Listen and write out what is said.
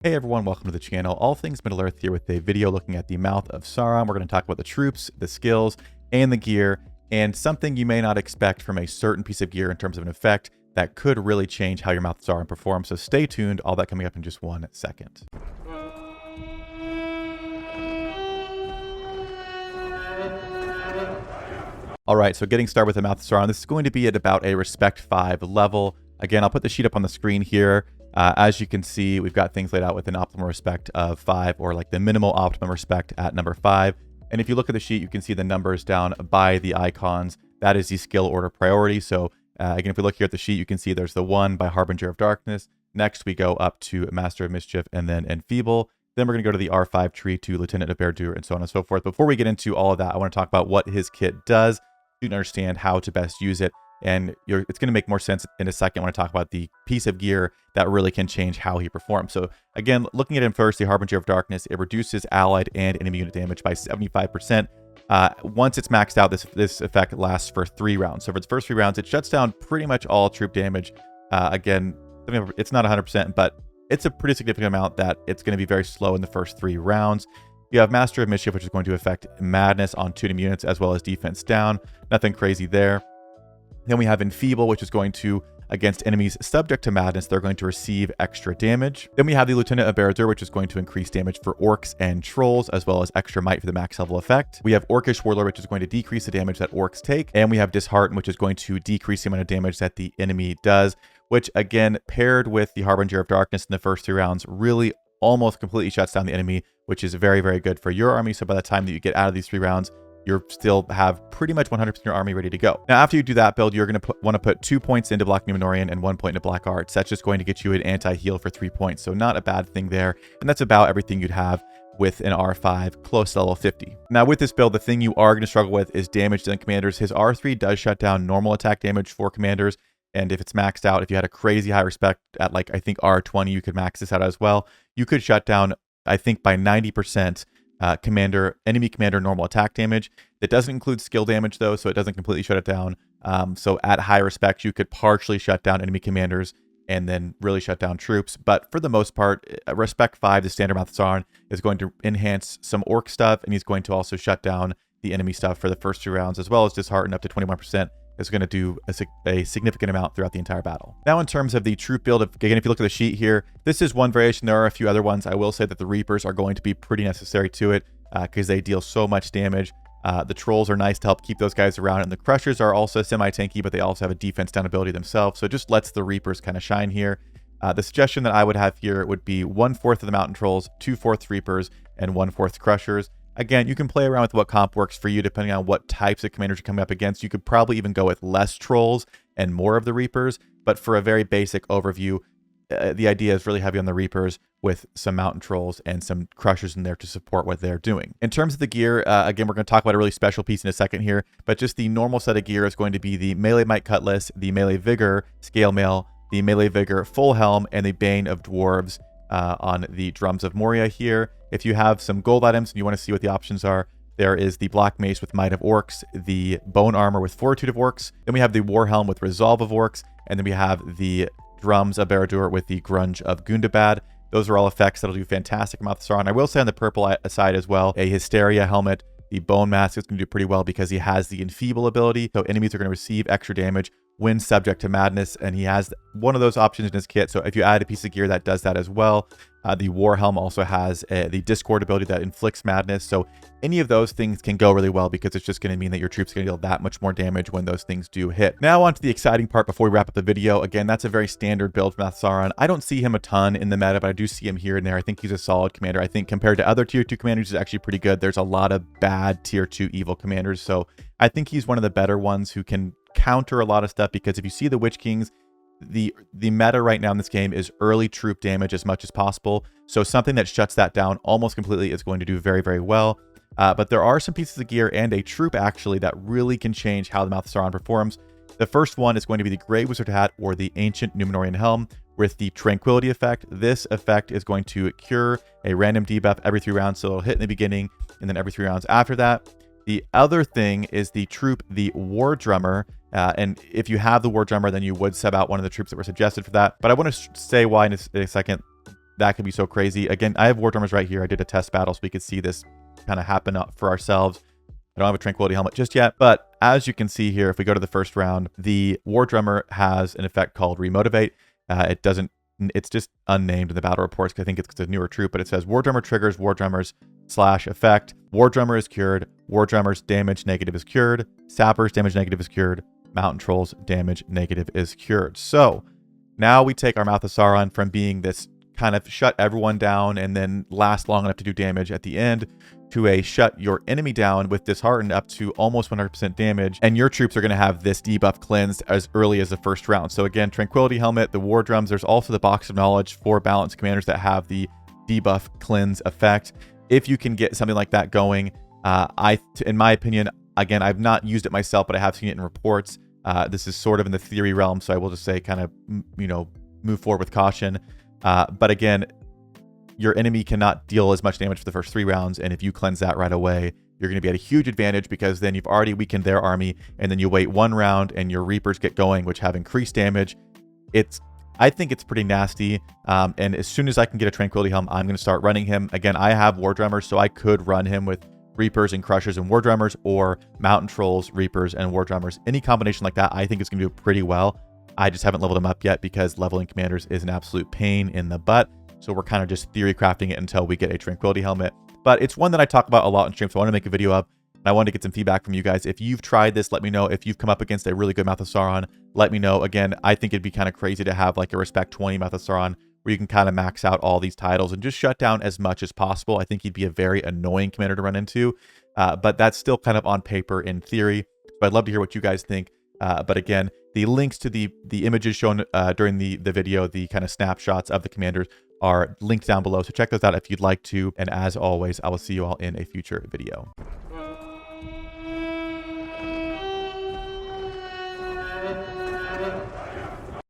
Hey everyone, welcome to the channel. All things Middle Earth here with a video looking at the Mouth of Sauron. We're going to talk about the troops, the skills, and the gear, and something you may not expect from a certain piece of gear in terms of an effect that could really change how your Mouth of Sauron performs. So stay tuned, all that coming up in just 1 second. Alright, so getting started with the Mouth of Sauron, this is going to be at about a Respect 5 level. Again, I'll put the sheet up on the screen here. As you can see, we've got things laid out with an optimal respect of 5, or like the minimal optimum respect at number 5. And if you look at the sheet, you can see the numbers down by the icons. That is the skill order priority. So again, if we look here at the sheet, you can see there's the 1 by Harbinger of Darkness. Next, we go up to Master of Mischief and then Enfeeble. Then we're going to go to the R5 tree to Lieutenant of Beardur and so on and so forth. Before we get into all of that, I want to talk about what his kit does so you can understand how to best use it. And it's going to make more sense in a second when I talk about the piece of gear that really can change how he performs. So again, looking at him first, the Harbinger of Darkness, it reduces allied and enemy unit damage by 75%. Once it's maxed out, this effect lasts for 3 rounds. So for its first 3 rounds, it shuts down pretty much all troop damage. Again, it's not 100%, but it's a pretty significant amount that it's going to be very slow in the first 3 rounds. You have Master of Mischief, which is going to affect Madness on 2 enemy units as well as defense down. Nothing crazy there. Then we have Enfeeble, which is going to, against enemies subject to Madness, they're going to receive extra damage. Then we have the Lieutenant of Beardur, which is going to increase damage for orcs and trolls, as well as extra might for the max level effect. We have Orcish Warlord, which is going to decrease the damage that orcs take. And we have Dishearten, which is going to decrease the amount of damage that the enemy does, which again, paired with the Harbinger of Darkness in the first 3 rounds, really almost completely shuts down the enemy, which is very, very good for your army. So by the time that you get out of these 3 rounds, you still have pretty much 100% of your army ready to go. Now, after you do that build, you're going to want to put 2 points into Black Numenorian and 1 point into Black Arts. That's just going to get you an anti-heal for 3 points. So not a bad thing there. And that's about everything you'd have with an R5 close to level 50. Now with this build, the thing you are going to struggle with is damage to the commanders. His R3 does shut down normal attack damage for commanders. And if it's maxed out, if you had a crazy high respect at like, I think R20, you could max this out as well. You could shut down, I think by 90%, enemy commander normal attack damage. That doesn't include skill damage though, so it doesn't completely shut it down. So at high respect, you could partially shut down enemy commanders and then really shut down troops. But for the most part, respect 5, the standard Mouth of Sauron, is going to enhance some orc stuff, and he's going to also shut down the enemy stuff for the first 2 rounds, as well as Dishearten up to 21%. Is going to do a significant amount throughout the entire battle. Now, in terms of the troop build, again, if you look at the sheet here, this is one variation. There are a few other ones. I will say that the Reapers are going to be pretty necessary to it because they deal so much damage. The Trolls are nice to help keep those guys around, and the Crushers are also semi-tanky, but they also have a defense down ability themselves, so it just lets the Reapers kind of shine here. The suggestion that I would have here would be 1/4 of the Mountain Trolls, 2/4 Reapers, and 1/4 Crushers. Again, you can play around with what comp works for you depending on what types of commanders you're coming up against. You could probably even go with less Trolls and more of the Reapers, but for a very basic overview, the idea is really heavy on the Reapers with some Mountain Trolls and some Crushers in there to support what they're doing. In terms of the gear, again, we're going to talk about a really special piece in a second here, but just the normal set of gear is going to be the Melee Might Cutlass, the Melee Vigor Scale Mail, the Melee Vigor Full Helm, and the Bane of Dwarves on the Drums of Moria here. If you have some gold items and you want to see what the options are, there is the Black Mace with Might of Orcs, the Bone Armor with Fortitude of Orcs, then we have the War Helm with Resolve of Orcs, and then we have the Drums of Beardur with the Grunge of Gundabad. Those are all effects that'll do fantastic Mouth of Sauron. I will say on the purple side as well, a Hysteria helmet, the Bone Mask is going to do pretty well because he has the Enfeeble ability, so enemies are going to receive extra damage when subject to Madness, and he has one of those options in his kit. So if you add a piece of gear that does that as well, the War Helm also has the Discord ability that inflicts Madness. So any of those things can go really well because it's just going to mean that your troops are going to deal that much more damage when those things do hit. Now on to the exciting part before we wrap up the video. Again, that's a very standard build for Mouth of Sauron. I don't see him a ton in the meta, but I do see him here and there. I think he's a solid commander. I think compared to other tier 2 commanders, he's actually pretty good. There's a lot of bad tier 2 evil commanders. So I think he's one of the better ones who can counter a lot of stuff, because if you see the Witch Kings, the meta right now in this game is early troop damage as much as possible. So something that shuts that down almost completely is going to do very, very well. But there are some pieces of gear and a troop actually that really can change how the Mouth of Sauron performs. The first one is going to be the Grey Wizard Hat or the Ancient Numenorian Helm with the Tranquility effect. This effect is going to cure a random debuff every 3 rounds, so it'll hit in the beginning and then every 3 rounds after that. The other thing is the troop, the War Drummer. And if you have the War Drummer, then you would sub out one of the troops that were suggested for that. But I want to say why in a second. that could be so crazy. Again, I have War Drummers right here. I did a test battle so we could see this kind of happen for ourselves. I don't have a Tranquility Helmet just yet, but as you can see here, if we go to the first round, the War Drummer has an effect called Remotivate. It's just unnamed in the battle reports because I think it's a newer troop, but it says War Drummer triggers War Drummers / effect. War Drummer is cured. War Drummer's damage negative is cured. Sappers damage negative is cured. Mountain Trolls damage negative is cured. So now we take our Mouth of Sauron from being this kind of shut everyone down and then last long enough to do damage at the end to a shut your enemy down with Disheartened up to almost 100% damage. And your troops are going to have this debuff cleansed as early as the first round. So again, Tranquility Helmet, the War Drums, there's also the Box of Knowledge for balanced commanders that have the debuff cleanse effect. If you can get something like that going, in my opinion, again, I've not used it myself, but I have seen it in reports. This is sort of in the theory realm, so I will just say kind of, move forward with caution. But again, your enemy cannot deal as much damage for the first 3 rounds, and if you cleanse that right away, you're going to be at a huge advantage because then you've already weakened their army, and then you wait 1 round and your Reapers get going, which have increased damage. I think it's pretty nasty, and as soon as I can get a Tranquility Helm, I'm going to start running him. Again, I have War Drummers, so I could run him with Reapers and Crushers and War Drummers, or Mountain Trolls, Reapers, and War Drummers. Any combination like that, I think it's going to do pretty well. I just haven't leveled him up yet because leveling commanders is an absolute pain in the butt. So we're kind of just theory crafting it until we get a Tranquility Helmet. But it's one that I talk about a lot in stream, so I want to make a video of. And I wanted to get some feedback from you guys. If you've tried this, let me know. If you've come up against a really good Mouth of Sauron, let me know. Again, I think it'd be kind of crazy to have like a Respect 20 Mouth of Sauron where you can kind of max out all these titles and just shut down as much as possible. I think he'd be a very annoying commander to run into, but that's still kind of on paper in theory. So I'd love to hear what you guys think. But again, the links to the images shown during the video, the kind of snapshots of the commanders, are linked down below. So check those out if you'd like to. And as always, I will see you all in a future video.